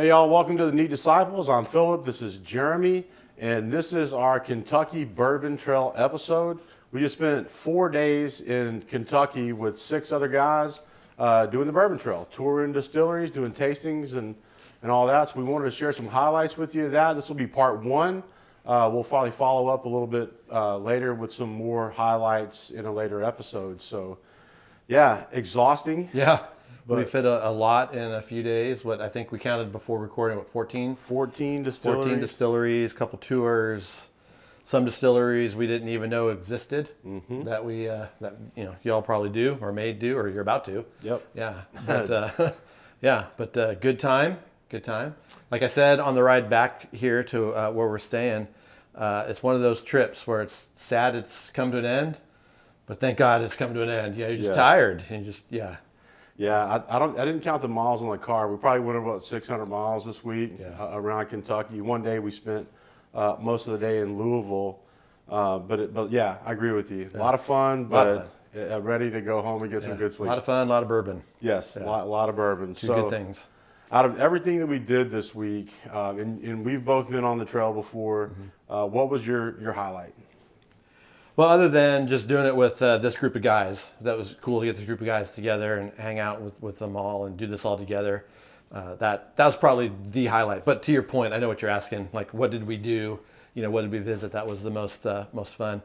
Hey y'all, welcome to the Neat Disciples. I'm Philip, this is Jeremy, and this is our Kentucky Bourbon Trail episode. We just spent 4 days in Kentucky with 6 other guys doing the Bourbon Trail, touring distilleries, doing tastings and all that. So we wanted to share some highlights with you of that. This will be part 1. We'll probably follow up a little bit later with some more highlights in a later episode. So yeah, exhausting. Yeah. We fit a lot in a few days. What I think we counted before recording, 14? 14 distilleries. 14 distilleries, a couple tours, some distilleries we didn't even know existed that we that y'all probably do or may do or you're about to. Yep. Yeah. But good time. Good time. Like I said on the ride back here to where we're staying, it's one of those trips where it's sad it's come to an end, but thank God it's come to an end. You're just tired and Yeah, I didn't count the miles on the car. We probably went about 600 miles this week around Kentucky. One day we spent most of the day in Louisville, but yeah, I agree with you. A lot of fun, but ready to go home and get some good sleep. A lot of fun, a lot of bourbon. Yes, a lot of bourbon. Two good things. Out of everything that we did this week, and we've both been on the trail before, what was your highlight? Well, other than just doing it with this group of guys, that was cool to get this group of guys together and hang out with them all and do this all together. That was probably the highlight. But to your point, I know what you're asking. Like, what did we do? What did we visit? That was the most fun.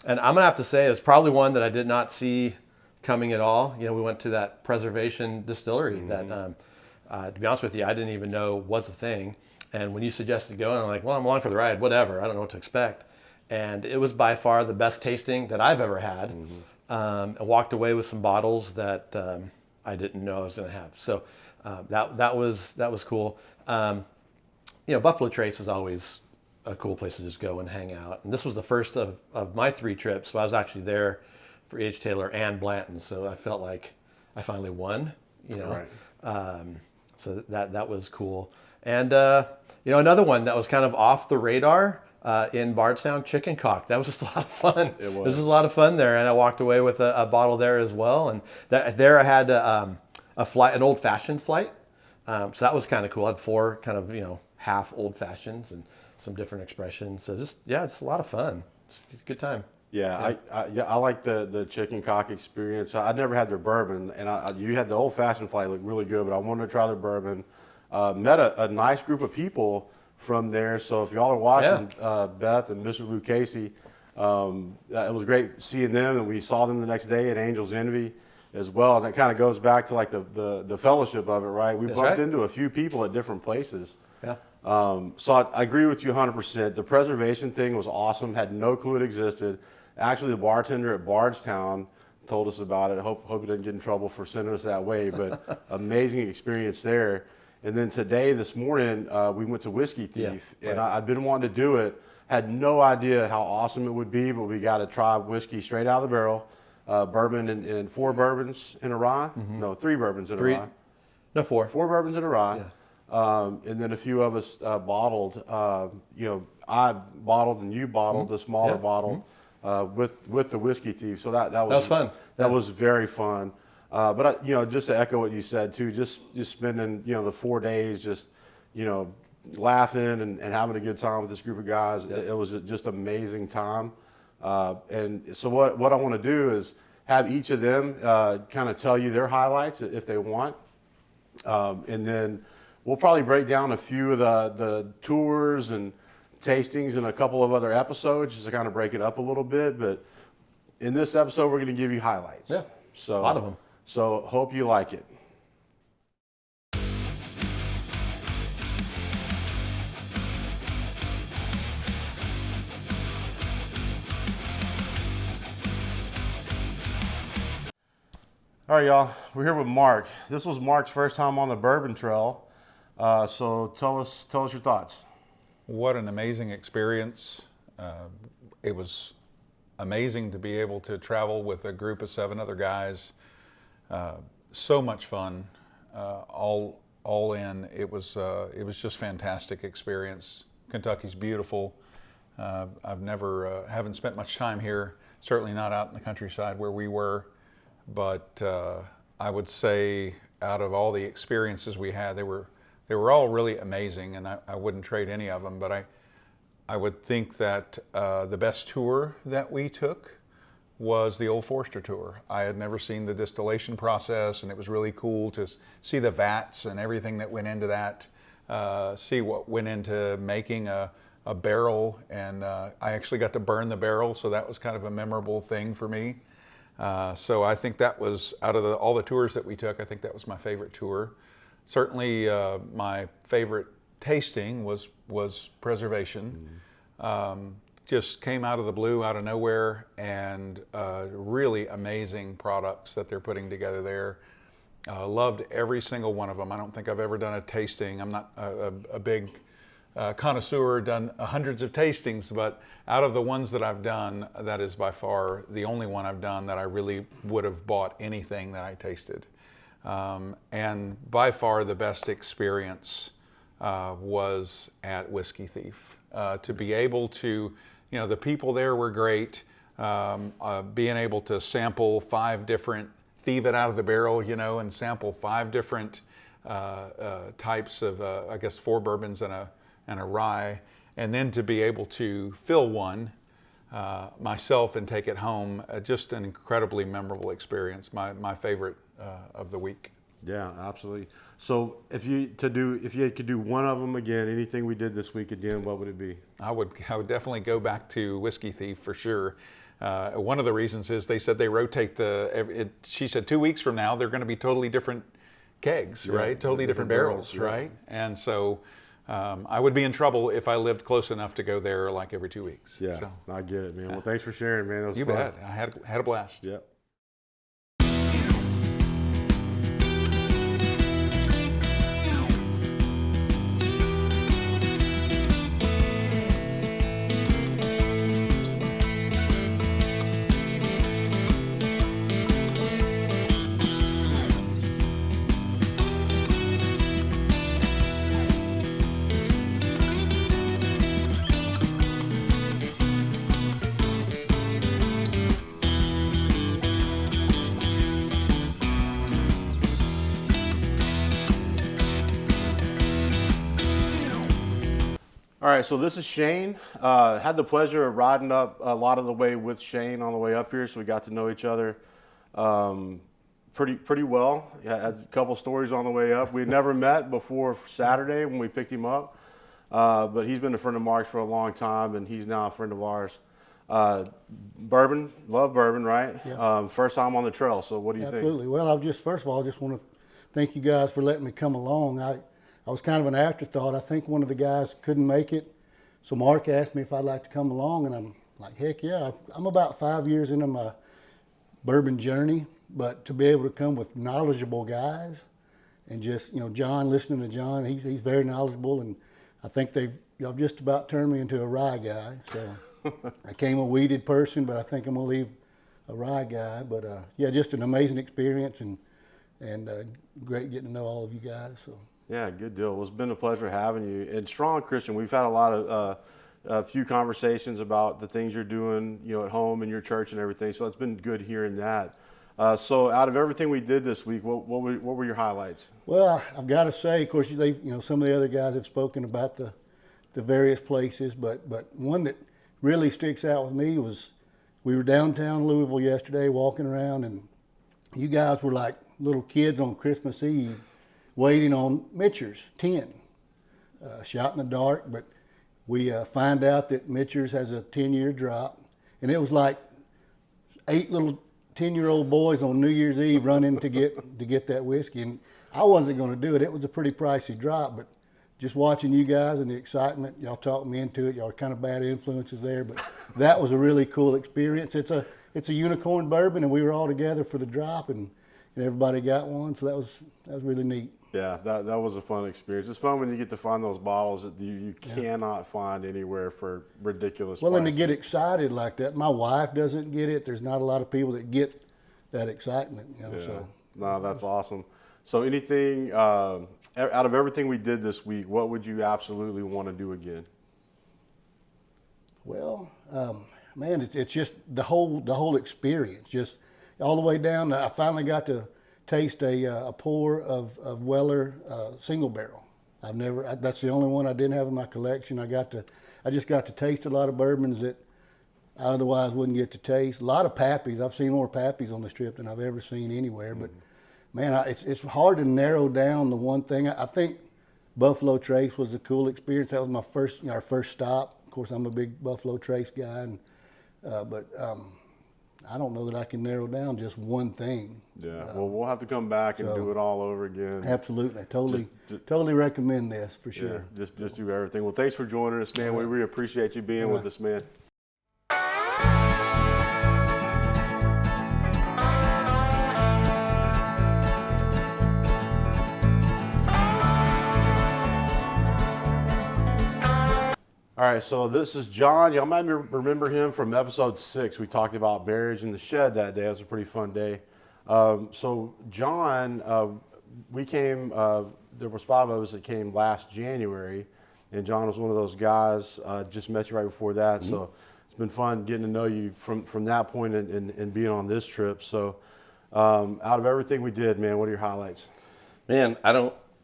And I'm gonna have to say it was probably one that I did not see coming at all. We went to that preservation distillery that, to be honest with you, I didn't even know was a thing. And when you suggested going, I'm like, well, I'm along for the ride. Whatever. I don't know what to expect. And it was by far the best tasting that I've ever had. I walked away with some bottles that I didn't know I was going to have. So that was cool. Buffalo Trace is always a cool place to just go and hang out. And this was the first of my 3 trips. So I was actually there for H. Taylor and Blanton. So I felt like I finally won. Right. So that was cool. And another one that was kind of off the radar. In Bardstown, Chicken Cock. That was just a lot of fun. It was just a lot of fun there, and I walked away with a bottle there as well. And there I had a flight, an old-fashioned flight. So that was kind of cool. I had 4 kind of half old-fashions and some different expressions. So just a lot of fun. Just a good time. Yeah, I like the Chicken Cock experience. I'd never had their bourbon, and you had the old-fashioned flight look really good, but I wanted to try their bourbon. Met a nice group of people from there. So if y'all are watching, Beth and Mr. Lou Casey, it was great seeing them, and we saw them the next day at Angel's Envy as well. And that kind of goes back to like the fellowship of it, right? We bumped into a few people at different places. Yeah. So I agree with you 100%. The preservation thing was awesome. Had no clue it existed. Actually, the bartender at Bardstown told us about it. Hope he didn't get in trouble for sending us that way, but amazing experience there. And then this morning, we went to Whiskey Thief, and I'd been wanting to do it. Had no idea how awesome it would be, but we got to try whiskey straight out of the barrel, bourbon and 4 bourbons in a rye. No, 3 bourbons in a rye. No, 4. 4 bourbons in a rye. Yeah. And then a few of us bottled. I bottled and you bottled the smaller bottle with the Whiskey Thief. So that was fun. That was very fun. But just to echo what you said too, just spending the 4 days just laughing and having a good time with this group of guys. It was just amazing time. And so what I want to do is have each of them kind of tell you their highlights if they want, and then we'll probably break down a few of the tours and tastings in a couple of other episodes just to kind of break it up a little bit. But in this episode, we're going to give you highlights. Yeah, so a lot of them. So hope you like it. All right, y'all, we're here with Mark. This was Mark's first time on the Bourbon Trail. So tell us your thoughts. What an amazing experience. It was amazing to be able to travel with a group of 7 other guys. So much fun, all in. It was just fantastic experience. Kentucky's beautiful. Haven't spent much time here. Certainly not out in the countryside where we were, but I would say out of all the experiences we had, they were They were all really amazing, and I wouldn't trade any of them, but I would think that the best tour that we took was the Old Forester tour. I had never seen the distillation process, and it was really cool to see the vats and everything that went into that, see what went into making a barrel, and I actually got to burn the barrel, so that was kind of a memorable thing for me. So I think that was, out of all the tours that we took, I think that was my favorite tour. Certainly my favorite tasting was preservation. Just came out of the blue, out of nowhere, and really amazing products that they're putting together there. Loved every single one of them. I don't think I've ever done a tasting. I'm not a big connoisseur, done hundreds of tastings, but out of the ones that I've done, that is by far the only one I've done that I really would have bought anything that I tasted. And by far the best experience was at Whiskey Thief. To be able to, the people there were great. Being able to sample 5 different, thieve it out of the barrel, and sample 5 different types of, 4 bourbons and a rye, and then to be able to fill one myself and take it home, just an incredibly memorable experience. My favorite of the week. Yeah, absolutely. So if you could do one of them again, anything we did this week again, what would it be? I would definitely go back to Whiskey Thief for sure. One of the reasons is they said they rotate she said 2 weeks from now they're going to be totally different kegs, right? Totally different barrels, yeah. right? And so I would be in trouble if I lived close enough to go there like every 2 weeks. Yeah, so, I get it, man. Well, thanks for sharing, man. It was you fun. bet. I had a blast. Yep. All right, so this is Shane. Had the pleasure of riding up a lot of the way with Shane on the way up here, so we got to know each other pretty well. Had a couple stories on the way up. We had never met before Saturday when we picked him up, but he's been a friend of Mark's for a long time, and he's now a friend of ours. Bourbon, love bourbon, right? Yeah. First time on the trail, so what do you Absolutely. think? Well, first of all, I just want to thank you guys for letting me come along. I was kind of an afterthought. I think one of the guys couldn't make it, so Mark asked me if I'd like to come along, and I'm like, heck yeah. I'm about 5 years into my bourbon journey, but to be able to come with knowledgeable guys and just, John, listening to John, he's very knowledgeable, and I think y'all just about turned me into a rye guy. So I came a weeded person, but I think I'm going to leave a rye guy. But yeah, just an amazing experience and great getting to know all of you guys. So. Yeah, good deal. Well, it's been a pleasure having you. And Strong Christian, we've had a lot of a few conversations about the things you're doing, at home in your church and everything. So it's been good hearing that. So out of everything we did this week, what were your highlights? Well, I've got to say, of course, some of the other guys have spoken about the various places, but one that really sticks out with me was we were downtown Louisville yesterday walking around, and you guys were like little kids on Christmas Eve waiting on Mitchell's 10, shot in the dark, but we find out that Mitchell's has a 10-year drop, and it was like 8 little 10-year-old boys on New Year's Eve running to get that whiskey, and I wasn't going to do it. It was a pretty pricey drop, but just watching you guys and the excitement, y'all talked me into it. Y'all are kind of bad influences there, but that was a really cool experience. It's a unicorn bourbon, and we were all together for the drop, and everybody got one, so that was really neat. Yeah, that was a fun experience. It's fun when you get to find those bottles that you cannot find anywhere for ridiculous Well, prices. and to get excited like that, my wife doesn't get it. There's not a lot of people that get that excitement, Yeah. So. No, that's awesome. So anything, out of everything we did this week, what would you absolutely want to do again? Well, man, it's just the whole experience, just all the way down. I finally got to taste a pour of Weller single barrel, That's the only one I didn't have in my collection. I just got to taste a lot of bourbons that I otherwise wouldn't get to taste. A lot of Pappies. I've seen more Pappies on this trip than I've ever seen anywhere. But man, it's hard to narrow down the one thing. I think Buffalo Trace was a cool experience. That was my our first stop. Of course, I'm a big Buffalo Trace guy, but I don't know that I can narrow down just one thing. Yeah, well, we'll have to come back and do it all over again. Absolutely, totally recommend this for sure. Yeah, just do everything. Well, thanks for joining us, man. We really appreciate you being with us, man. All right, so this is John. Y'all might remember him from episode 6. We talked about marriage in the shed that day. It was a pretty fun day. So John, we came, there was 5 of us that came last January, and John was one of those guys. Just met you right before that, so it's been fun getting to know you from that point and being on this trip. So out of everything we did, man, what are your highlights? Man,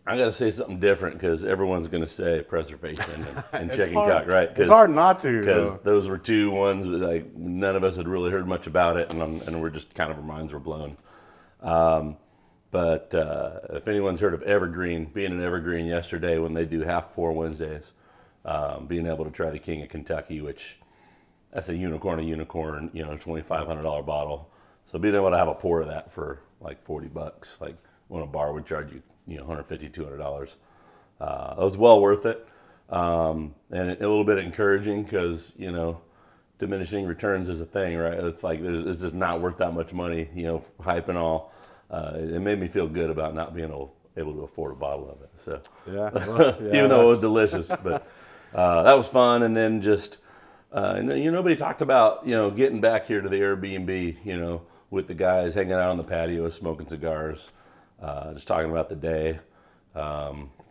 I got to say something different because everyone's going to say preservation and checking cock, right? It's hard not to. Because those were 2 ones that, like, none of us had really heard much about it, and we're just kind of, our minds were blown. But if anyone's heard of Evergreen, being in Evergreen yesterday when they do half pour Wednesdays, being able to try the King of Kentucky, which that's a unicorn, $2,500 bottle. So being able to have a pour of that for like $40, like when a bar would charge you, $150, $200. It was well worth it, and a little bit encouraging because diminishing returns is a thing, right? It's like it's just not worth that much money, hype and all. It made me feel good about not being able to afford a bottle of it. So even though it was delicious, but that was fun. And then just nobody talked about getting back here to the Airbnb, with the guys hanging out on the patio, smoking cigars. Just talking about the day,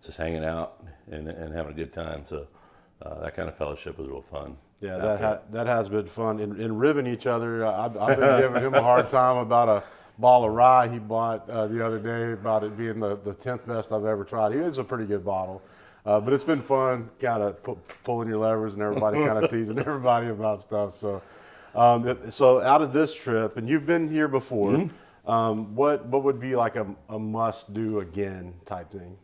just hanging out and having a good time. So that kind of fellowship was real fun. Yeah, that has been fun. And ribbing each other, I've been giving him a hard time about a bottle of rye he bought the other day, about it being the 10th best I've ever tried. It's a pretty good bottle. But it's been fun kind of pulling your levers and everybody kind of teasing everybody about stuff. So out of this trip, and you've been here before, what would be like a must do again type thing?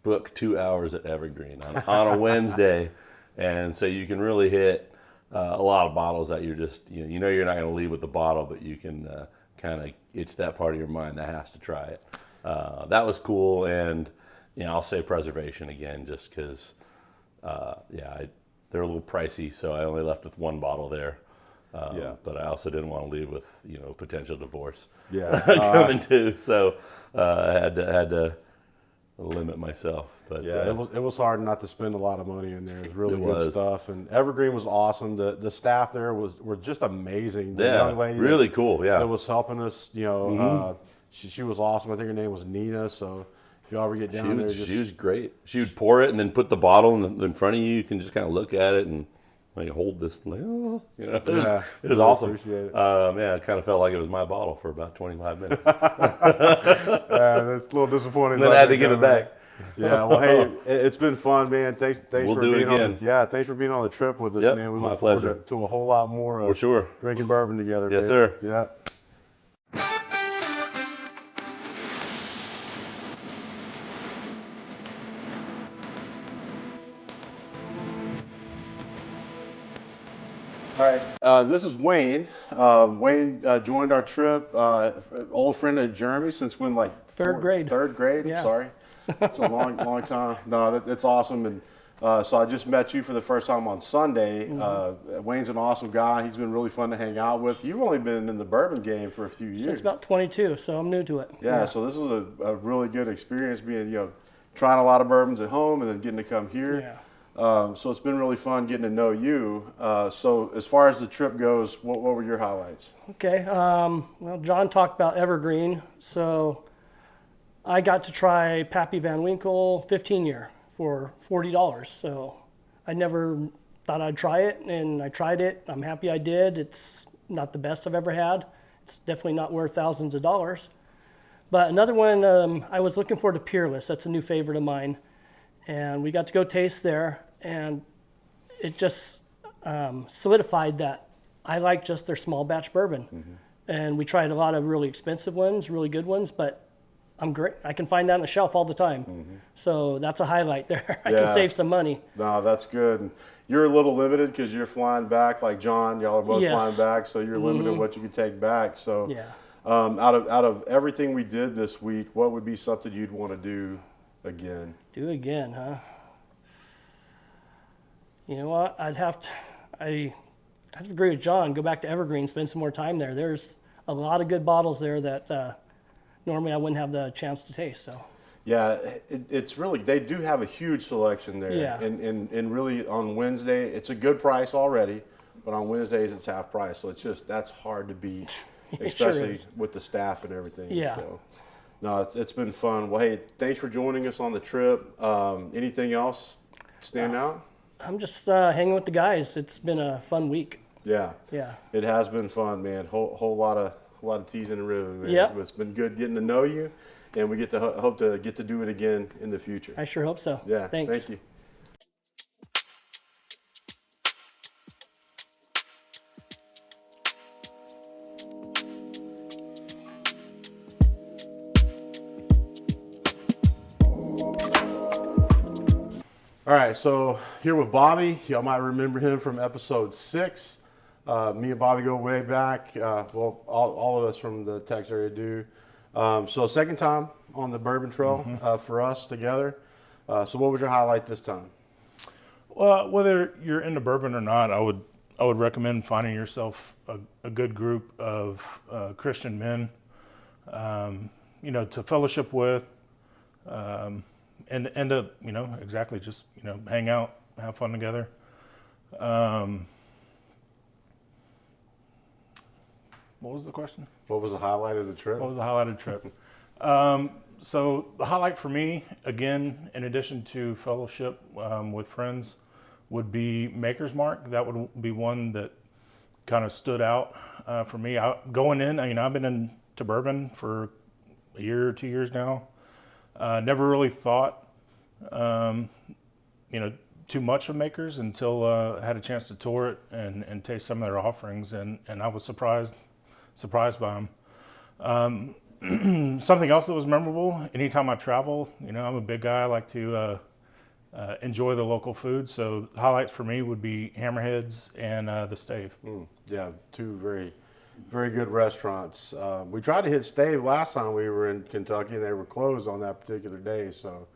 Book 2 hours at Evergreen on a Wednesday, and so you can really hit a lot of bottles that you're just you're not going to leave with the bottle, but you can kind of itch that part of your mind that has to try it. That was cool, and I'll say preservation again just because they're a little pricey, so I only left with 1 bottle there. But I also didn't want to leave with potential divorce coming too, so I had to limit myself. But it was hard not to spend a lot of money in there. It was really good stuff, and Evergreen was awesome. The staff there were just amazing. The young lady really cool. Yeah, that was helping us. She was awesome. I think her name was Nina. So if you ever get down there, she was great. She would pour it and then put the bottle in front of you. You can just kind of look at it and hold this. It was awesome. Appreciate it. It kind of felt like it was my bottle for about 25 minutes. That's a little disappointing. Then I had to give it back. Yeah, well, hey, it's been fun, man. Thanks We'll for do it being again. thanks for being on the trip with us, Yep, man. We my look forward pleasure. to a whole lot more For sure. drinking bourbon together. Yes, man. sir. Yeah. All right, this is Wayne. Wayne joined our trip. Old friend of Jeremy since when, like Third grade. Third grade. Yeah. Sorry, it's a long time. No, that's awesome. And so I just met you for the first time on Sunday. Wayne's an awesome guy. He's been really fun to hang out with. You've only been in the bourbon game for a few years. Since about 22, so I'm new to it. Yeah. So this was a really good experience, being trying a lot of bourbons at home and then getting to come here. Yeah. So it's been really fun getting to know you. So as far as the trip goes, what were your highlights? Okay. Well, John talked about Evergreen, so I got to try Pappy Van Winkle 15-year for $40. So I never thought I'd try it, and I tried it. I'm happy I did. It's not the best I've ever had. It's definitely not worth thousands of dollars. But another one, I was looking forward to Peerless. That's a new favorite of mine. And we got to go taste there, and it just solidified that I like just their small batch bourbon. And we tried a lot of really expensive ones, really good ones, but I'm great. I can find that on the shelf all the time. So that's a highlight there. I can save some money. No, that's good. And you're a little limited because you're flying back, like John. Y'all are both Yes. flying back, so you're limited what you can take back. So, Yeah. out of everything we did this week, what would be something you'd want to do again? Do again, huh? You know what? I'd have to agree with John. Go back to Evergreen, spend some more time there. There's a lot of good bottles there that normally I wouldn't have the chance to taste. So Yeah, it's really, they do have a huge selection there. Yeah. And really on Wednesday, it's a good price already, but on Wednesdays it's half price. So that's hard to beat, It sure especially is. with the staff and everything. Yeah. So, no, it's been fun. Well, hey, thanks for joining us on the trip. Anything else stand out? I'm just hanging with the guys. It's been a fun week. Yeah. Yeah. It has been fun, man. Whole lot of teas in the ribbon, man. Yep. It's been good getting to know you, and we get to hope to get to do it again in the future. I sure hope so. Yeah. Thanks. Thank you. All right, so here with Bobby. Y'all might remember him from episode 6. Me and Bobby go way back. Well, all of us from the Texas area do. So second time on the Bourbon Trail for us together. So what was your highlight this time? Well, whether you're into bourbon or not, I would recommend finding yourself a good group of Christian men, to fellowship with, and to exactly just hang out, have fun together. What was the question? What was the highlight of the trip? What was the highlight of the trip? So the highlight for me, again, in addition to fellowship with friends, would be Maker's Mark. That would be one that kind of stood out for me. Going in, I've been into bourbon for a year or 2 years now. Never really thought, too much of Makers until I had a chance to tour it and taste some of their offerings, and I was surprised by them. Something else that was memorable, anytime I travel, I'm a big guy. I like to enjoy the local food. So highlights for me would be Hammerheads and the Stave. Yeah, two very, very good restaurants. We tried to hit Stave last time we were in Kentucky, and they were closed on that particular day. So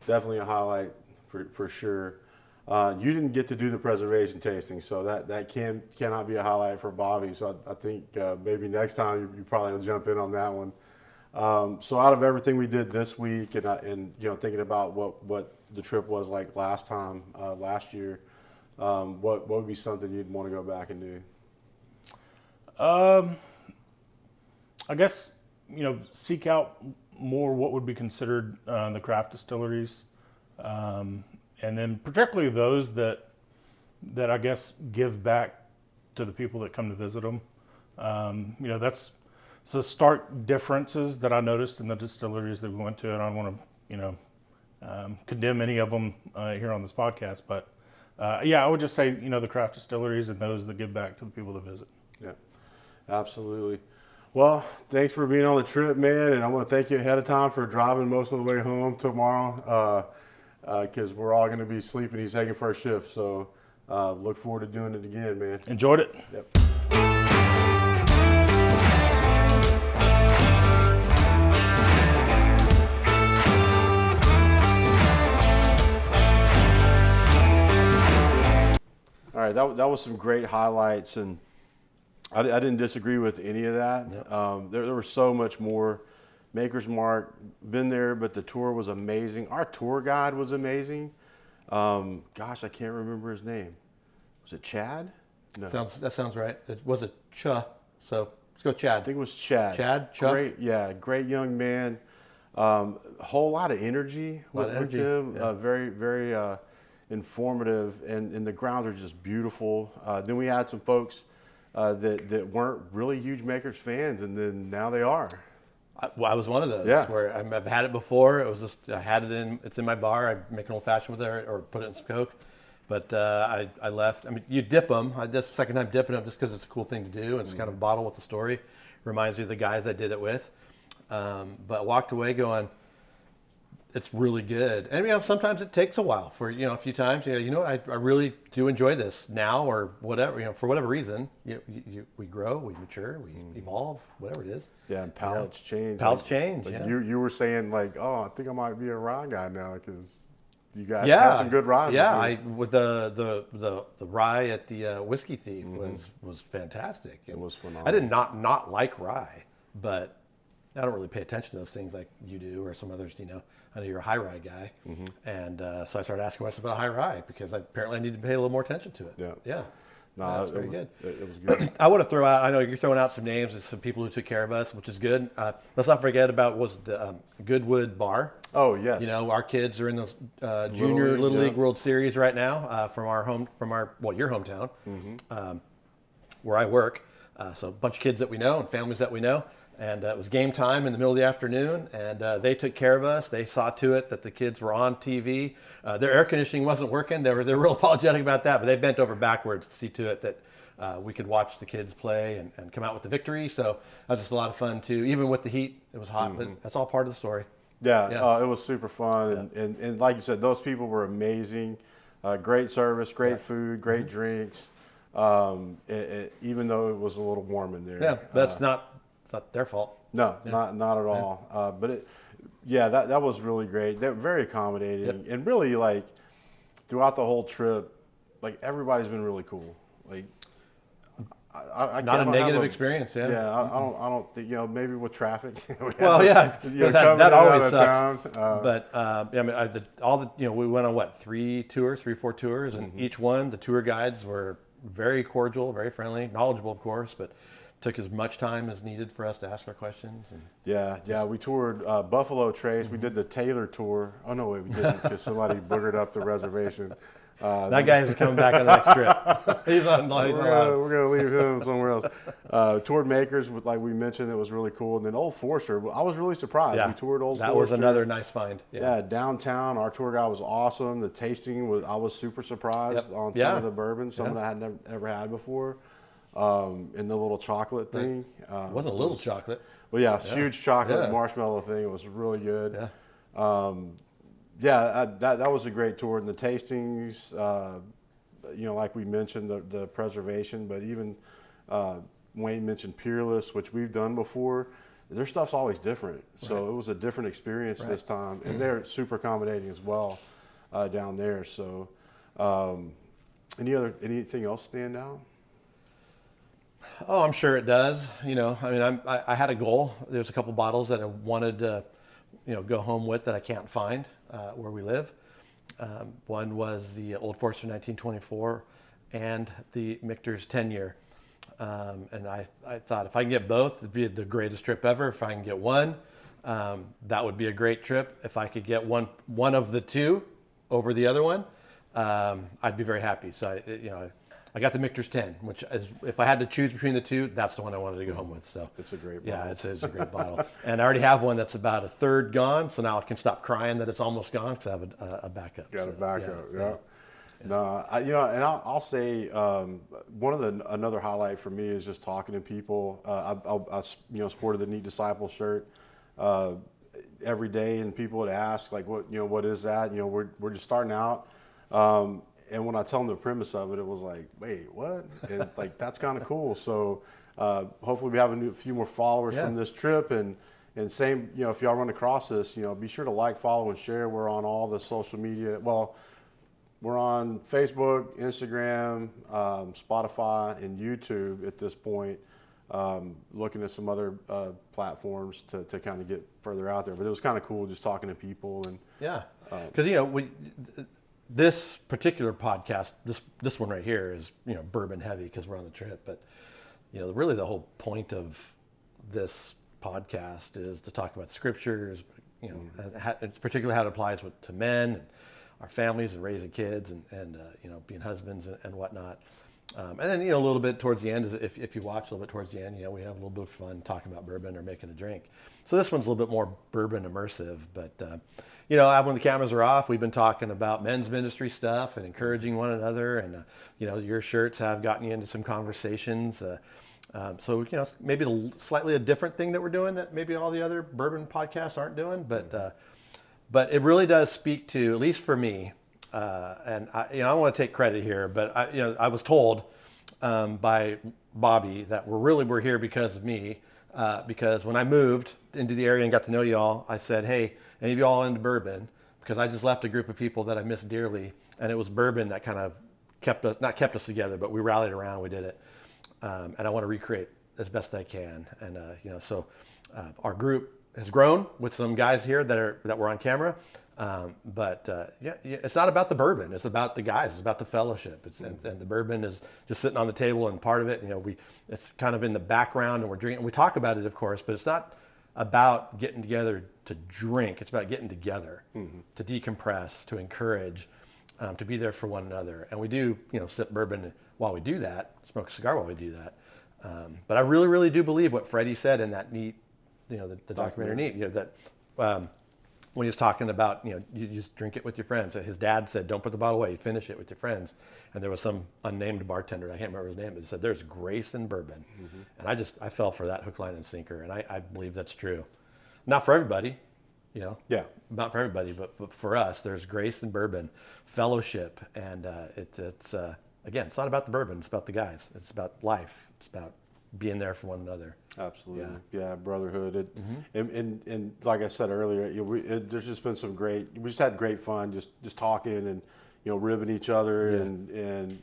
definitely a highlight for sure. You didn't get to do the preservation tasting, so that cannot be a highlight for Bobby. So I think maybe next time you probably will jump in on that one. So out of everything we did this week, and thinking about what the trip was like last year, what would be something you'd want to go back and do? I guess, seek out more what would be considered the craft distilleries. And then particularly those that I guess give back to the people that come to visit them. That's the stark differences that I noticed in the distilleries that we went to. And I don't want to, condemn any of them here on this podcast, but I would just say, the craft distilleries and those that give back to the people that visit. Yeah, absolutely. Well, thanks for being on the trip, man. And I want to thank you ahead of time for driving most of the way home tomorrow. Because we're all going to be sleeping. He's taking first shift, so look forward to doing it again, man. Enjoyed it. Yep. All right, that was some great highlights, and I didn't disagree with any of that. Yep. There was so much more. Maker's Mark, been there, but the tour was amazing. Our tour guide was amazing. Gosh, I can't remember his name. Was it Chad? No. That sounds right. Was it Cha? So let's go Chad. I think it was Chad. Chad? Chuck? Great young man. Whole lot of energy with him. Yeah. Very, very informative, and the grounds are just beautiful. Then we had some folks that weren't really huge Makers fans, and then now they are. I was one of those Yeah. where I've had it before. It was just it's in my bar. I make an old fashioned with it or put it in some Coke. But I left. I mean, you dip them. This second time dipping them just because it's a cool thing to do, and it's kind of a bottle with a story. Reminds you of the guys I did it with. But walked away going, it's really good. And sometimes it takes a while for a few times. I really do enjoy this now or whatever. For whatever reason, we grow, we mature, we evolve, whatever it is. Yeah, and palates change. Palates change. Like Yeah. you were saying like, oh, I think I might be a rye guy now because you guys Yeah, have some good rye. Yeah, with the rye at the Whiskey Thief was fantastic. It was phenomenal. I did not like rye, but I don't really pay attention to those things like you do or some others. I know you're a high rye guy, and so I started asking questions about high rye because apparently I need to pay a little more attention to it. Yeah. Yeah. No, That's very good. It was good. I want to throw out. I know you're throwing out some names of some people who took care of us, which is good. Let's not forget about the Goodwood Bar. Oh yes. Our kids are in the junior Little League World Series right now from your hometown, where I work. So a bunch of kids that we know and families that we know. And it was game time in the middle of the afternoon, and they took care of us. They saw to it that the kids were on TV. Their air conditioning wasn't working. They're real apologetic about that, but they bent over backwards to see to it that we could watch the kids play and come out with the victory. So that was just a lot of fun too. Even with the heat, it was hot, but that's all part of the story. Yeah. It was super fun, and like you said, those people were amazing. Great service, great food, great drinks. Even though it was a little warm in there. Yeah, that's not their fault. No, not at all. But that was really great. They're very accommodating, and really like throughout the whole trip, like everybody's been really cool. Like I Not a don't negative have experience. Yeah. Yeah, I don't think maybe with traffic. Well, yeah, that always sucks. Town. But we went on 3 or 4 tours, and each one the tour guides were very cordial, very friendly, knowledgeable, of course, but took as much time as needed for us to ask our questions. And Yeah, we toured Buffalo Trace. We did the Taylor tour. Oh no, wait, we didn't because somebody boogered up the reservation. that guy is coming back on the next trip. He's on. We're gonna leave him somewhere else. Toured Makers, like we mentioned, it was really cool. And then Old Forester, I was really surprised. Yeah, We toured Old that Forester. was another nice find. Yeah, downtown, our tour guide was awesome. The tasting I was super surprised on some of the bourbons, some that I had never had before. And the little chocolate thing. It wasn't a little chocolate. Well, yeah, huge chocolate marshmallow thing. It was really good. Yeah. That was a great tour. And the tastings, like we mentioned, the preservation, but even Wayne mentioned Peerless, which we've done before. Their stuff's always different. So it was a different experience this time. And they're super accommodating as well down there. So anything else stand out? Oh, I'm sure it does. I had a goal. There's a couple bottles that I wanted to, go home with that I can't find where we live. One was the Old Forester 1924 and the Michter's 10-year. And I thought if I can get both, it'd be the greatest trip ever. If I can get one, that would be a great trip. If I could get one of the two over the other one, I'd be very happy. So I got the Michter's 10, which is, if I had to choose between the two, that's the one I wanted to go home with. So It's a great bottle. yeah, it's a great bottle. And I already have one that's about a third gone, so now I can stop crying that it's almost gone because I have a backup. Got a So, backup, yeah. No, and I'll say another highlight for me is just talking to people. I sported the Neat Disciple shirt every day, and people would ask like, what is that? We're just starting out. And when I tell them the premise of it, it was like, wait, what? And like, that's kind of cool. So hopefully we have a few more followers from this trip. And same, if y'all run across this, be sure to like, follow, and share. We're on all the social media. Well, we're on Facebook, Instagram, Spotify, and YouTube at this point. Looking at some other platforms to kind of get further out there. But it was kind of cool just talking to people. And yeah, because this particular podcast, this one right here is bourbon heavy because we're on the trip. But really the whole point of this podcast is to talk about the scriptures, and particularly how it applies to men and our families and raising kids and being husbands and whatnot. And then, a little bit towards the end, if you watch a little bit towards the end, we have a little bit of fun talking about bourbon or making a drink. So this one's a little bit more bourbon immersive. But, when the cameras are off, we've been talking about men's ministry stuff and encouraging one another. And, your shirts have gotten you into some conversations. So, maybe slightly a different thing that we're doing that maybe all the other bourbon podcasts aren't doing. But it really does speak to, at least for me, and I don't want to take credit here, but I was told by Bobby that we're here because of me. Because when I moved into the area and got to know y'all, I said, "Hey, any of y'all into bourbon?" Because I just left a group of people that I miss dearly, and it was bourbon that kind of not kept us together, but we rallied around, we did it, and I want to recreate as best I can. And so our group has grown with some guys here that were on camera. But it's not about the bourbon. It's about the guys. It's about the fellowship. And the bourbon is just sitting on the table, and part of it, it's kind of in the background, and we're drinking. We talk about it, of course, but it's not about getting together to drink. It's about getting together to decompress, to encourage, to be there for one another. And we do, sip bourbon while we do that, smoke a cigar while we do that. But I really, really do believe what Freddie said in that neat, the documentary neat, that. When he was talking about, you just drink it with your friends. His dad said, don't put the bottle away, finish it with your friends. And there was some unnamed bartender, I can't remember his name, but he said, there's grace in bourbon. And I fell for that hook, line, and sinker. And I believe that's true. Not for everybody, Yeah. not for everybody, but for us, there's grace in bourbon, fellowship. And again, it's not about the bourbon, it's about the guys. It's about life. It's about being there for one another. Absolutely, yeah, brotherhood. And like I said earlier, there's just been we just had great fun, just talking and ribbing each other and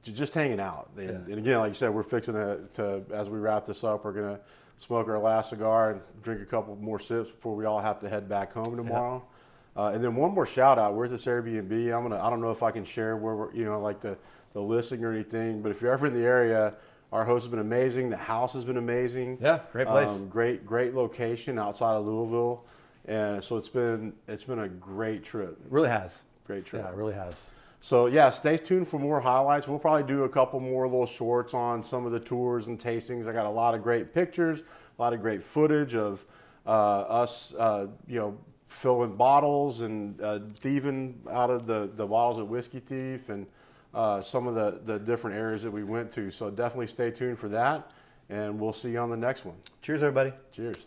just hanging out. And again, like you said, we're fixing to as we wrap this up, we're gonna smoke our last cigar and drink a couple more sips before we all have to head back home tomorrow. And then one more shout out. We're at this Airbnb. I don't know if I can share where we're like the listing or anything, but if you're ever in the area. Our host has been amazing. The house has been amazing. Yeah, great place. Great location outside of Louisville, and so it's been a great trip. It really has. Great trip. Yeah, it really has. So yeah, stay tuned for more highlights. We'll probably do a couple more little shorts on some of the tours and tastings. I got a lot of great pictures, a lot of great footage of us, filling bottles and thieving out of the bottles at Whiskey Thief and. Some of the different areas that we went to. So definitely stay tuned for that, and we'll see you on the next one. Cheers, everybody. Cheers.